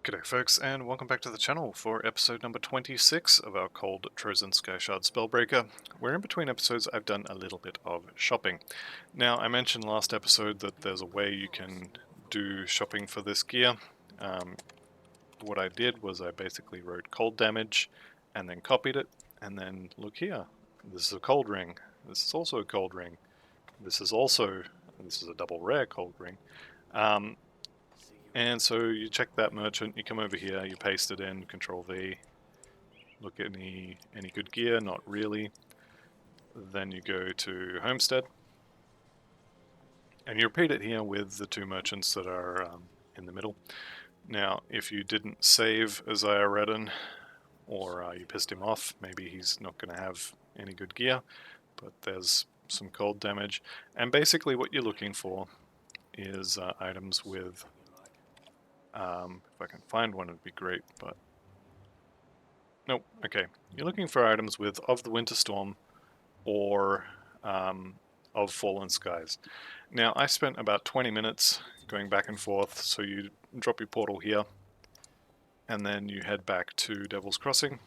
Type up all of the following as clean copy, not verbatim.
G'day folks, and welcome back to the channel for episode number 26 of our Cold Trozan Skyshard Spellbreaker, where in between episodes I've done a little bit of shopping. Now, I mentioned last episode that there's a way you can do shopping for this gear. What I did was I basically wrote cold damage, and then copied it, and then look here, this is a cold ring, this is also a cold ring, this is a double rare cold ring. And so you check that merchant, you come over here, you paste it in, Control V, look at any good gear, not really. Then you go to Homestead, and you repeat it here with the two merchants that are in the middle. Now, if you didn't save Isaiah Redden, or you pissed him off, maybe he's not going to have any good gear, but there's some cold damage. And basically what you're looking for is items with... if I can find one, it'd be great, but... Nope, okay. You're looking for items with Of the Winter Storm or of Fallen Skies. Now, I spent about 20 minutes going back and forth, so you drop your portal here, and then you head back to Devil's Crossing,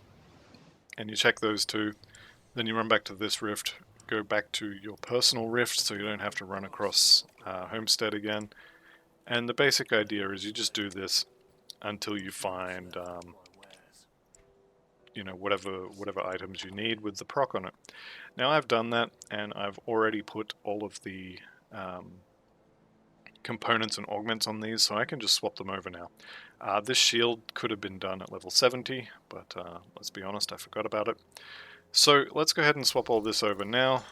and you check those two, then you run back to this rift, go back to your personal rift, so you don't have to run across Homestead again. And the basic idea is you just do this until you find, whatever items you need with the proc on it. Now I've done that, and I've already put all of the components and augments on these, so I can just swap them over now. This shield could have been done at level 70, but let's be honest, I forgot about it. So let's go ahead and swap all this over now.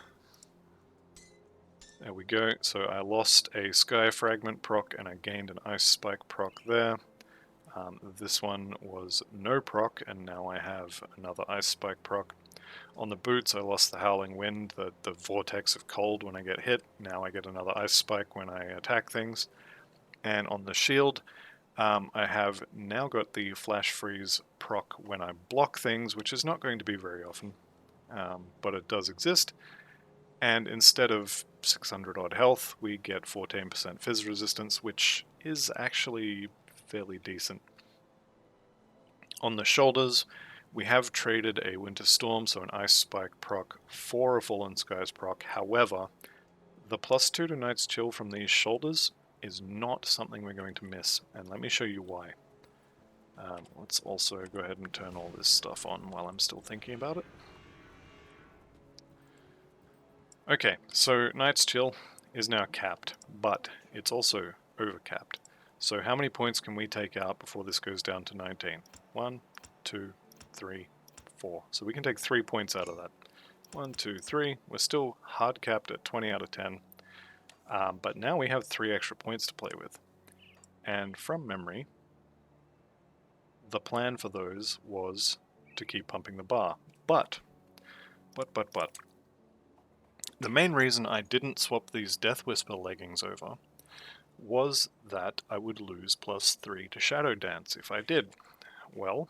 There we go. So I lost a Sky Fragment proc and I gained an Ice Spike proc there. This one was no proc, and now I have another Ice Spike proc. On the boots I lost the Howling Wind, the vortex of cold when I get hit. Now I get another Ice Spike when I attack things. And on the shield I have now got the Flash Freeze proc when I block things, which is not going to be very often, but it does exist. And instead of 600 odd health, we get 14% fizz resistance, which is actually fairly decent. On the shoulders, we have traded a Winter Storm, so an Ice Spike proc, for a Fallen Skies proc. However, the +2 to Night's Chill from these shoulders is not something we're going to miss, and let me show you why. Let's also go ahead and turn all this stuff on while I'm still thinking about it. Okay, so Night's Chill is now capped, but it's also overcapped. So how many points can we take out before this goes down to 19? 1, 2, 3, 4. So we can take 3 points out of that. 1, 2, 3. We're still hard capped at 20 out of 10. But now we have 3 extra points to play with. And from memory, the plan for those was to keep pumping the bar. But. The main reason I didn't swap these Death Whisper leggings over was that I would lose +3 to Shadow Dance if I did. Well,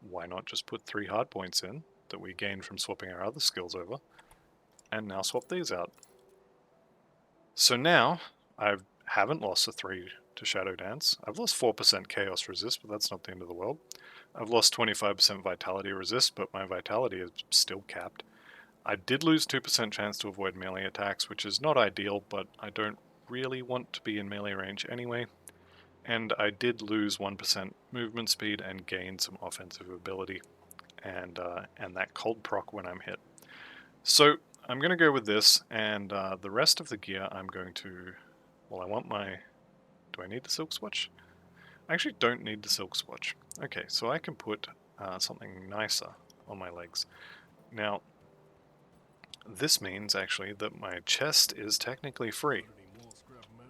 why not just put 3 hard points in that we gained from swapping our other skills over, and now swap these out. So now, I haven't lost a 3 to Shadow Dance. I've lost 4% Chaos Resist, but that's not the end of the world. I've lost 25% Vitality Resist, but my Vitality is still capped. I did lose 2% chance to avoid melee attacks, which is not ideal, but I don't really want to be in melee range anyway. And I did lose 1% movement speed and gain some offensive ability, and that cold proc when I'm hit. So I'm going to go with this, and the rest of the gear I'm going to... Well, I want my... Do I need the Silk Swatch? I actually don't need the Silk Swatch. Okay, so I can put something nicer on my legs. Now, this means actually that my chest is technically free.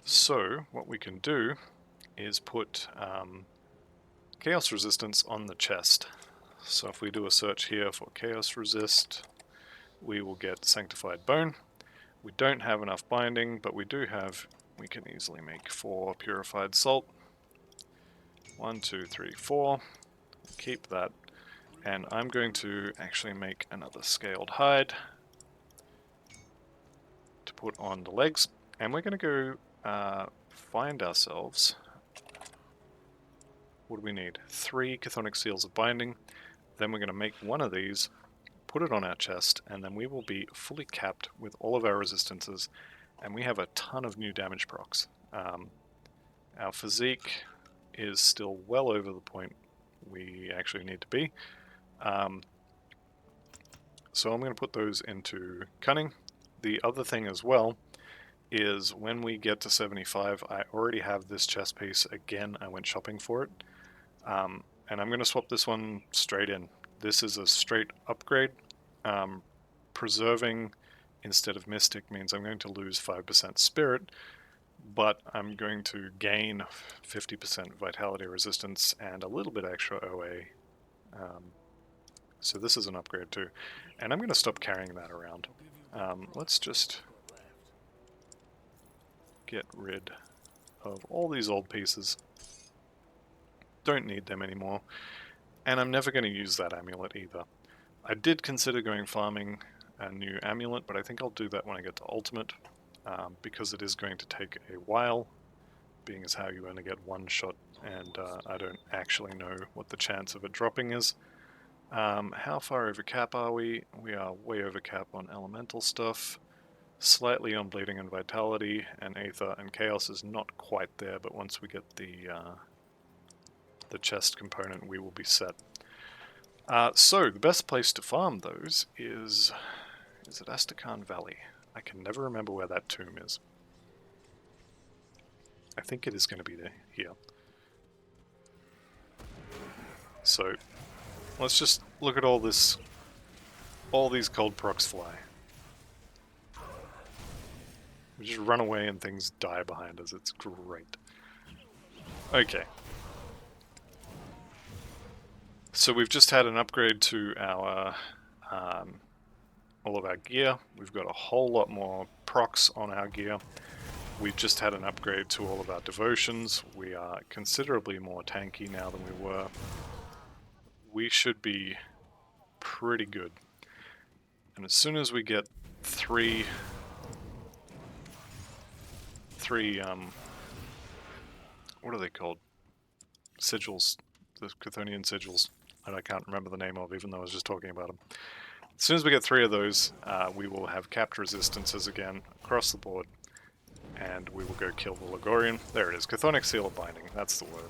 So what we can do is put Chaos Resistance on the chest. So if we do a search here for Chaos Resist, we will get Sanctified Bone. We don't have enough binding, but we do have... We can easily make 4 Purified Salt. 1, 2, 3, 4. Keep that. And I'm going to actually make another Scaled Hide to put on the legs. And we're going to go find ourselves... What do we need? 3 chthonic seals of binding. Then we're going to make one of these, put it on our chest, and then we will be fully capped with all of our resistances, and we have a ton of new damage procs. Our physique is still well over the point we actually need to be. So I'm going to put those into cunning. The other thing as well is when we get to 75, I already have this chest piece again. I went shopping for it. And I'm going to swap this one straight in. This is a straight upgrade. Preserving instead of Mystic means I'm going to lose 5% Spirit, but I'm going to gain 50% Vitality Resistance and a little bit extra OA. So this is an upgrade too. And I'm going to stop carrying that around. Let's just get rid of all these old pieces. Don't need them anymore. And I'm never going to use that amulet either. I did consider going farming a new amulet, but I think I'll do that when I get to Ultimate, because it is going to take a while, being as how you only get one shot, and I don't actually know what the chance of it dropping is. How far over cap are we? We are way over cap on elemental stuff, slightly on bleeding and vitality, and aether and chaos is not quite there, but once we get the chest component, we will be set. So the best place to farm those is it Astrakhan Valley? I can never remember where that tomb is. I think it is going to be here. So let's just look at all these cold procs fly. We just run away and things die behind us. It's great. Okay. So we've just had an upgrade to our all of our gear. We've got a whole lot more procs on our gear. We've just had an upgrade to all of our devotions. We are considerably more tanky now than we were. We should be pretty good. And as soon as we get three what are they called? Sigils, the Chthonian sigils, that I can't remember the name of, even though I was just talking about them. As soon as we get 3 of those, we will have capped resistances again across the board, and we will go kill the Ligorian. There it is, Chthonic Seal of Binding, that's the word.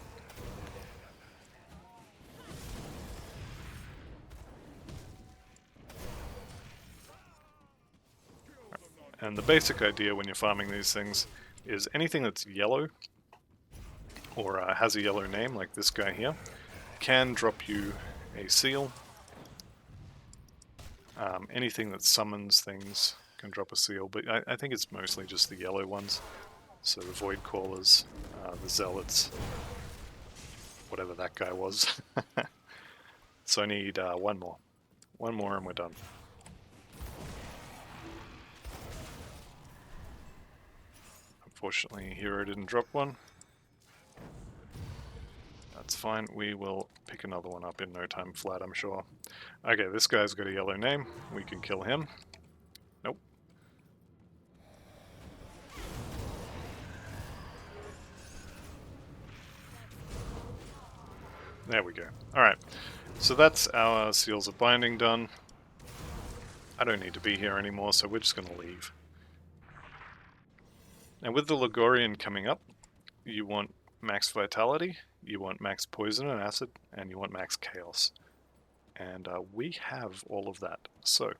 And the basic idea when you're farming these things is anything that's yellow, or has a yellow name, like this guy here, can drop you a seal. Anything that summons things can drop a seal, but I think it's mostly just the yellow ones. So the Void Callers, the Zealots, whatever that guy was. So I need one more. One more and we're done. Unfortunately, Hero didn't drop one. That's fine, we will pick another one up in no time flat, I'm sure. Okay, this guy's got a yellow name, we can kill him. Nope. There we go. Alright, so that's our Seals of Binding done. I don't need to be here anymore, so we're just going to leave. Now with the Ligorian coming up, you want max Vitality, you want max Poison and Acid, and you want max Chaos. And we have all of that. So,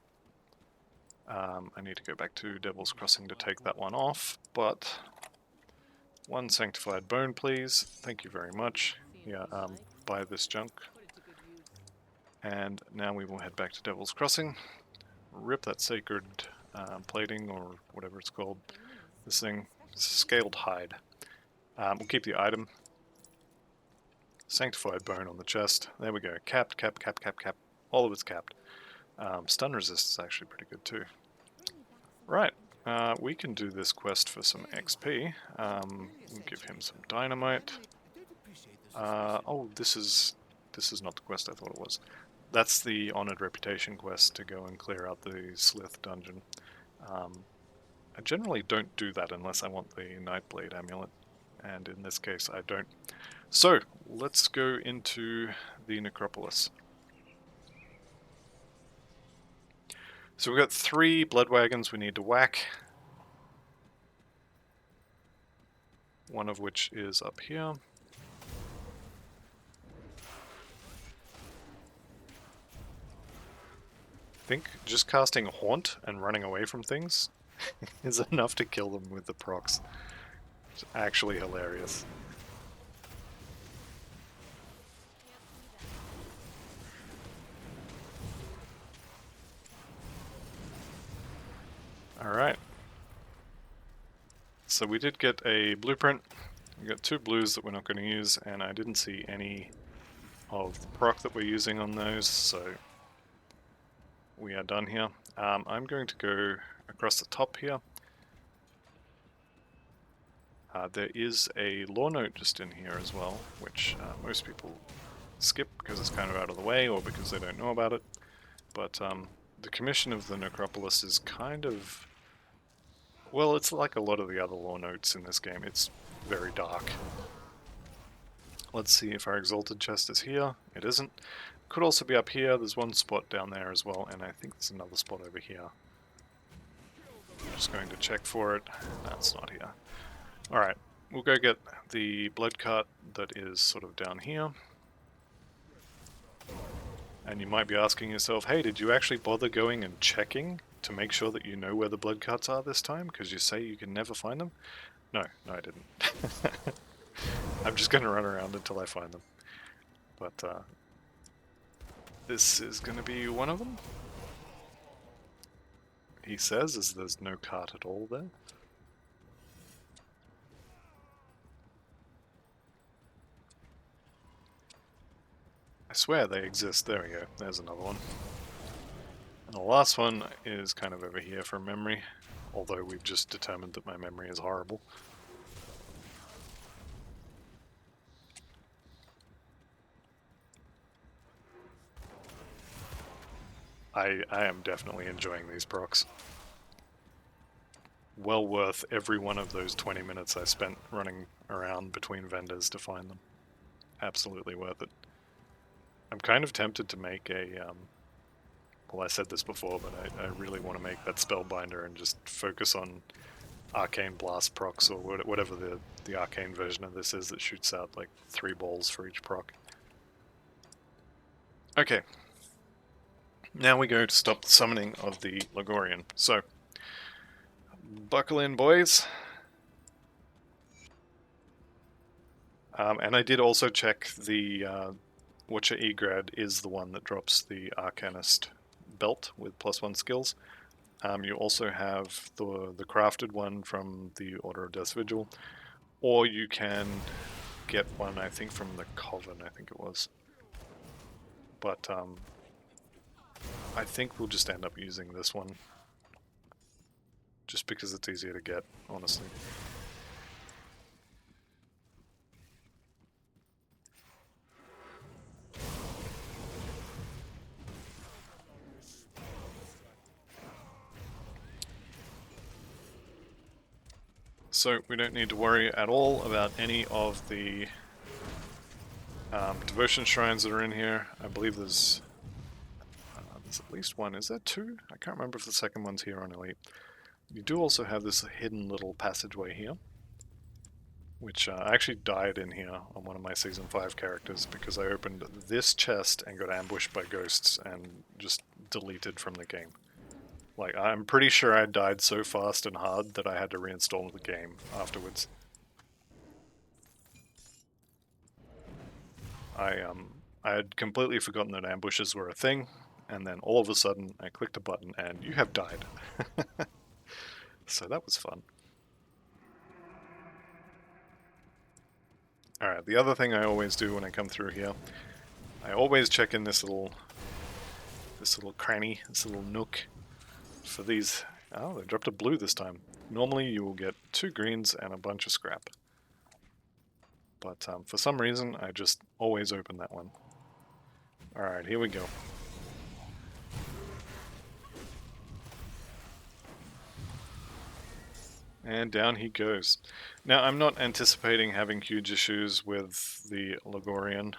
I need to go back to Devil's Crossing to take that one off, but... One Sanctified Bone, please. Thank you very much. Yeah, buy this junk. And now we will head back to Devil's Crossing. Rip that Sacred Plating, or whatever it's called. This thing. Scaled Hide. We'll keep the item. Sanctified Bone on the chest. There we go. Capped, cap, cap, cap, cap. All of it's capped. Stun resist is actually pretty good too. Right. We can do this quest for some XP. We'll give him some dynamite. Oh, this is not the quest I thought it was. That's the Honored Reputation quest to go and clear out the Slith dungeon. I generally don't do that unless I want the Nightblade amulet. and in this case I don't. So, let's go into the necropolis. So we've got 3 blood wagons we need to whack. One of which is up here. I think just casting Haunt and running away from things is enough to kill them with the procs. It's actually hilarious. Alright. So we did get a blueprint. We got 2 blues that we're not going to use, and I didn't see any of the proc that we're using on those, so we are done here. I'm going to go across the top here. There is a lore note just in here as well, which most people skip because it's kind of out of the way or because they don't know about it. But the commission of the necropolis is kind of... well, it's like a lot of the other lore notes in this game. It's very dark. Let's see if our exalted chest is here. It isn't. Could also be up here. There's one spot down there as well, and I think there's another spot over here. I'm just going to check for it. That's not here. Alright, we'll go get the blood cart that is sort of down here. And you might be asking yourself, hey, did you actually bother going and checking to make sure that you know where the blood carts are this time? Because you say you can never find them? No, I didn't. I'm just going to run around until I find them. But this is going to be one of them. He says, as there's no cart at all there. I swear they exist. There we go. There's another one. And the last one is kind of over here from memory, although we've just determined that my memory is horrible. I am definitely enjoying these procs. Well worth every one of those 20 minutes I spent running around between vendors to find them. Absolutely worth it. I'm kind of tempted to make a, well, I said this before, but I really want to make that Spellbinder and just focus on Arcane Blast procs, or whatever the Arcane version of this is that shoots out like 3 balls for each proc. Okay. Now we go to stop the summoning of the Logorian. So, buckle in, boys. And I did also check the Watcher Egrad is the one that drops the Arcanist belt with +1 skills. You also have the crafted one from the Order of Death's Vigil, or you can get one, I think, from the Coven, I think it was. But I think we'll just end up using this one, just because it's easier to get, honestly. So we don't need to worry at all about any of the devotion shrines that are in here. I believe there's at least one. Is there 2? I can't remember if the second one's here on Elite. You do also have this hidden little passageway here, which I actually died in here on one of my Season 5 characters because I opened this chest and got ambushed by ghosts and just deleted from the game. Like, I'm pretty sure I died so fast and hard that I had to reinstall the game afterwards. I had completely forgotten that ambushes were a thing, and then all of a sudden I clicked a button and you have died. So that was fun. Alright, the other thing I always do when I come through here, I always check in this little cranny, this little nook for these. Oh, they dropped a blue this time. Normally you will get 2 greens and a bunch of scrap. But for some reason, I just always open that one. Alright, here we go. And down he goes. Now, I'm not anticipating having huge issues with the Ligorian.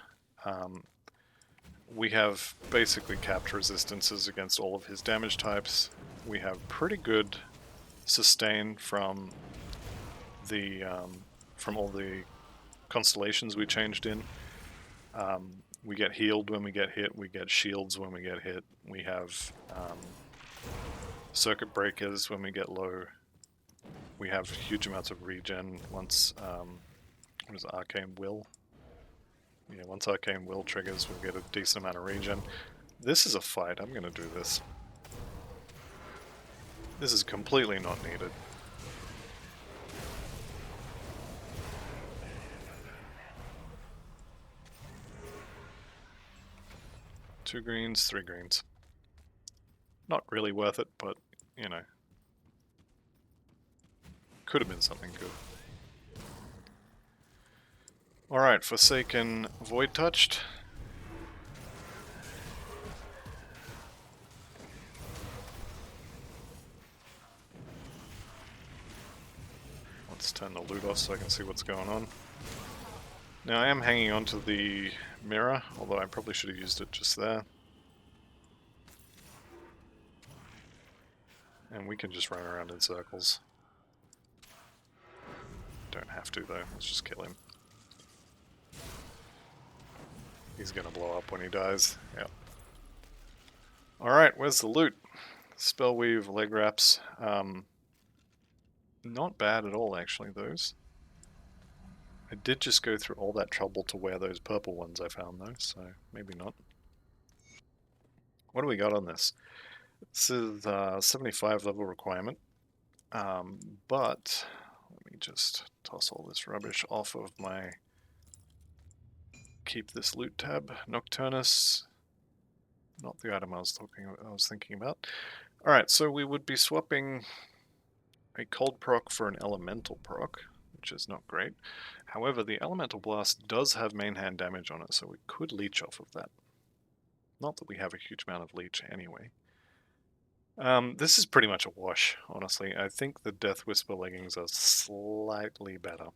We have basically capped resistances against all of his damage types. We have pretty good sustain from the from all the constellations we changed in. We get healed when we get hit. We get shields when we get hit. We have circuit breakers when we get low. We have huge amounts of regen once, what is it, Arcane Will? Yeah, once Arcane Will triggers, we'll get a decent amount of regen. This is a fight, I'm going to do this. This is completely not needed. Two greens, three greens. Not really worth it, but, you know. Could have been something good. Alright, Forsaken Void Touched. Let's turn the loot off so I can see what's going on. Now I am hanging on to the mirror, although I probably should have used it just there. And we can just run around in circles. Don't have to though, let's just kill him. He's gonna blow up when he dies, yeah. Alright, where's the loot? Spellweave, leg wraps. Not bad at all actually, those. I did just go through all that trouble to wear those purple ones I found though, so maybe not. What do we got on this? This is 75 level requirement, but let me just toss all this rubbish off of my keep this loot tab. Nocturnus, not the item I was thinking about. Alright, so we would be swapping a cold proc for an elemental proc, which is not great. However, the elemental blast does have main hand damage on it, so we could leech off of that. Not that we have a huge amount of leech anyway. This is pretty much a wash, honestly. I think the Death Whisper leggings are slightly better.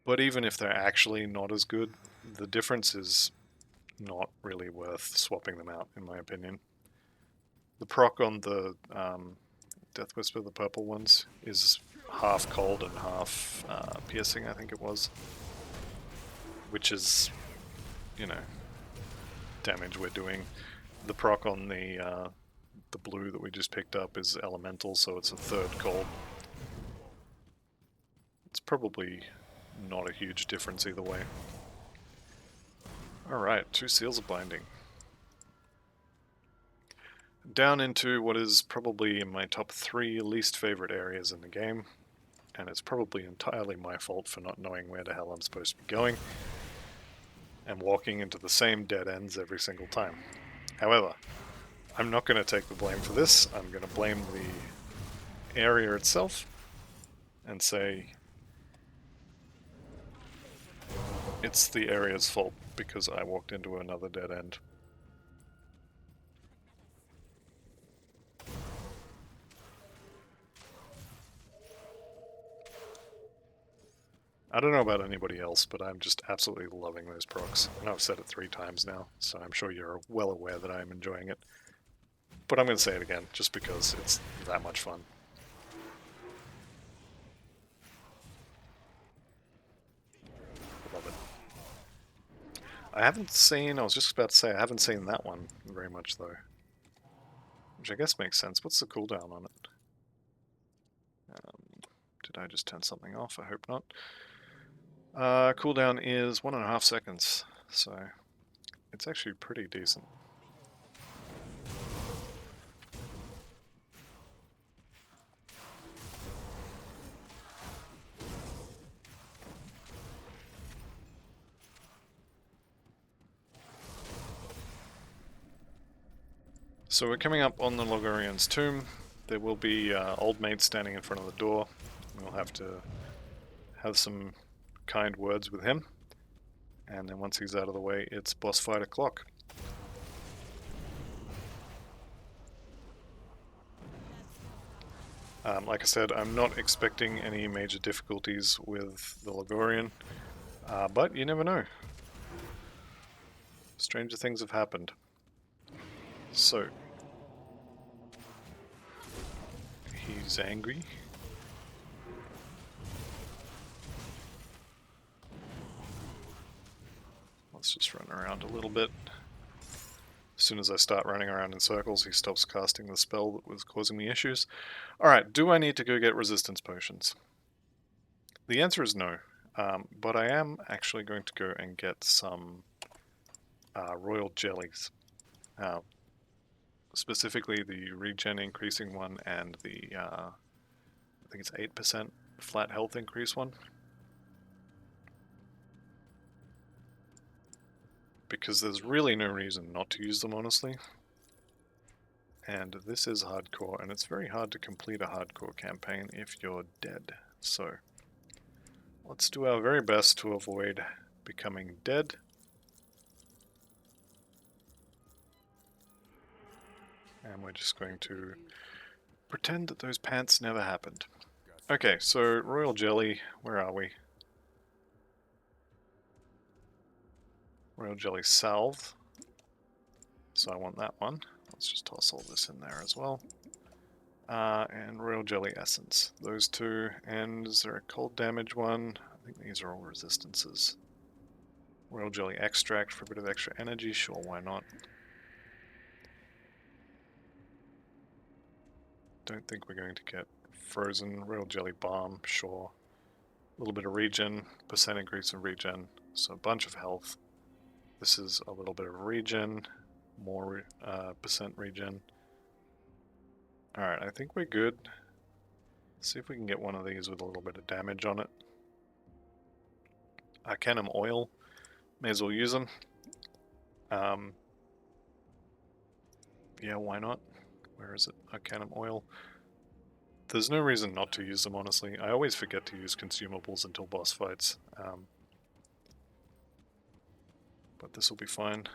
But even if they're actually not as good, the difference is not really worth swapping them out, in my opinion. The proc on the Death Whisper, the purple ones, is half cold and half piercing, I think it was. Which is, you know, damage we're doing. The proc on the blue that we just picked up is elemental, so it's a third cold. It's probably not a huge difference either way. Alright, 2 Seals of Binding. Down into what is probably in my top 3 least favorite areas in the game, and it's probably entirely my fault for not knowing where the hell I'm supposed to be going, and walking into the same dead ends every single time. However, I'm not going to take the blame for this. I'm going to blame the area itself and say it's the area's fault because I walked into another dead end. I don't know about anybody else, but I'm just absolutely loving those procs. I know I've said it 3 times now, so I'm sure you're well aware that I'm enjoying it. But I'm going to say it again, just because it's that much fun. Love it. I haven't seen, I was just about to say, I haven't seen that one very much though. Which I guess makes sense. What's the cooldown on it? Did I just turn something off? I hope not. Cooldown is 1.5 seconds, so it's actually pretty decent. So we're coming up on the Logorian's tomb. There will be old mate standing in front of the door. We'll have to have some kind words with him, and then once he's out of the way, it's boss fight o'clock. Like I said, I'm not expecting any major difficulties with the Ligurian, but you never know. Stranger things have happened. So, he's angry. Let's just run around a little bit. As soon as I start running around in circles, he stops casting the spell that was causing me issues. Alright, do I need to go get resistance potions? The answer is no, but I am actually going to go and get some royal jellies. Specifically the regen increasing one and the, I think it's 8% flat health increase one. Because there's really no reason not to use them, honestly. And this is hardcore, and it's very hard to complete a hardcore campaign if you're dead. So, let's do our very best to avoid becoming dead. And we're just going to pretend that those pants never happened. Okay, so royal jelly, where are we? Royal jelly salve. So I want that one. Let's just toss all this in there as well. And royal jelly essence. Those two. And is there a cold damage one? I think these are all resistances. Royal jelly extract for a bit of extra energy. Sure, why not? Don't think we're going to get frozen. Royal jelly balm. Sure. A little bit of regen. Percent increase in regen. So a bunch of health. This is a little bit of regen. More percent regen. Alright, I think we're good. Let's see if we can get one of these with a little bit of damage on it. Arcanum oil. May as well use them. Yeah, why not? Where is it? Arcanum oil. There's no reason not to use them, honestly. I always forget to use consumables until boss fights. But this will be fine.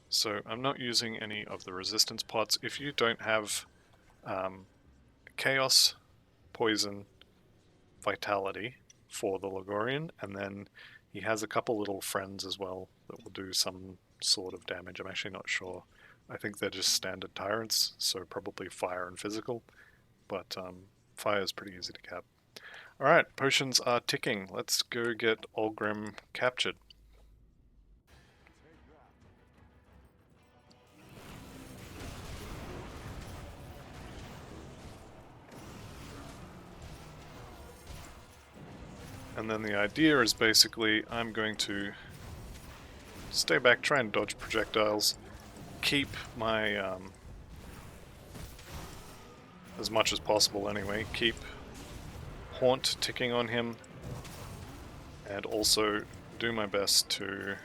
So I'm not using any of the resistance pots. If you don't have Chaos, Poison, Vitality for the Ligurian, and then he has a couple little friends as well that will do some sort of damage. I'm actually not sure. I think they're just standard tyrants, so probably fire and physical, but fire is pretty easy to cap. Alright, potions are ticking. Let's go get Olgrim captured. And then the idea is basically I'm going to stay back, try and dodge projectiles, keep my, as much as possible anyway, keep Haunt ticking on him, and also do my best to,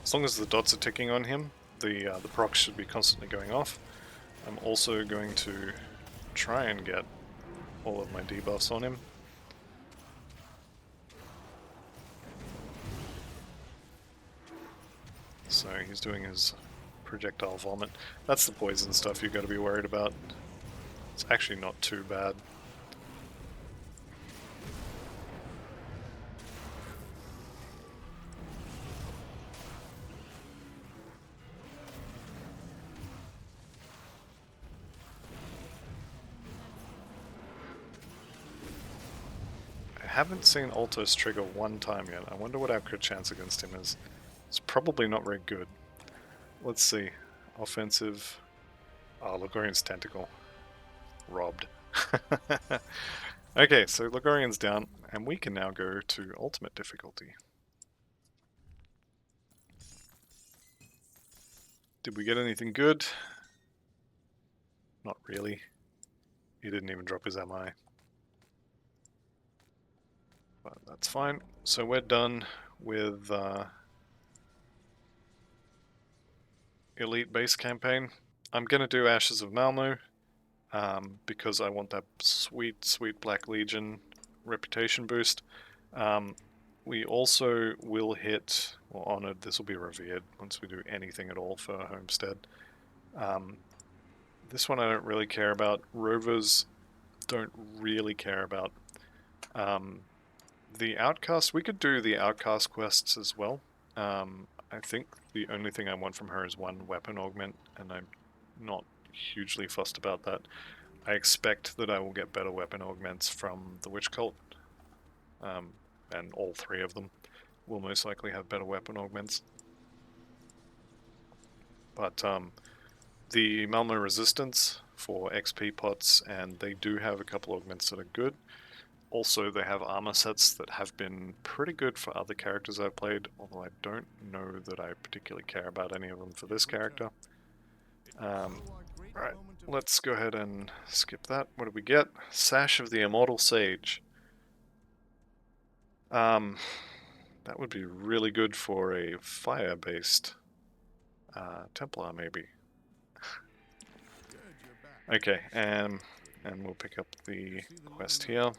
as long as the dots are ticking on him, the procs should be constantly going off. I'm also going to try and get all of my debuffs on him. So he's doing his projectile vomit. That's the poison stuff you've got to be worried about. It's actually not too bad. I haven't seen Altos trigger one time yet. I wonder what our crit chance against him is. It's probably not very good. Let's see. Offensive. Oh, Ligurian's Tentacle. Robbed. Okay, so Ligurian's down, and we can now go to ultimate difficulty. Did we get anything good? Not really. He didn't even drop his MI. But that's fine. So we're done with Elite Base Campaign. I'm going to do Ashes of Malmo because I want that sweet, sweet Black Legion reputation boost. We also will hit, or honored, this will be revered once we do anything at all for Homestead. This one I don't really care about. Rovers don't really care about. The Outcast, we could do the Outcast quests as well. I think the only thing I want from her is one weapon augment, and I'm not hugely fussed about that. I expect that I will get better weapon augments from the Witch Cult, and all three of them will most likely have better weapon augments. But the Malmo Resistance for XP pots, and they do have a couple augments that are good. Also, they have armor sets that have been pretty good for other characters I've played, although I don't know that I particularly care about any of them for this character. Right, let's go ahead and skip that. What do we get? Sash of the Immortal Sage. That would be really good for a fire-based Templar, maybe. Okay, and we'll pick up the quest here.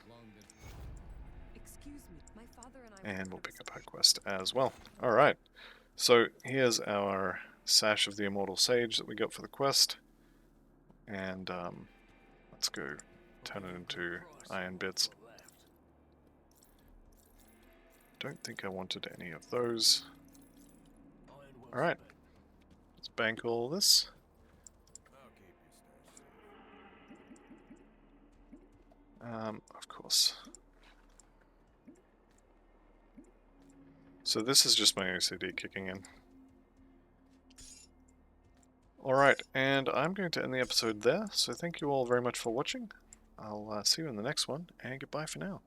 And we'll pick up her quest as well. Alright, so here's our Sash of the Immortal Sage that we got for the quest. And let's go turn it into iron bits. Don't think I wanted any of those. Alright, let's bank all this. Of course. So this is just my OCD kicking in. Alright, and I'm going to end the episode there, so thank you all very much for watching. I'll see you in the next one, and goodbye for now.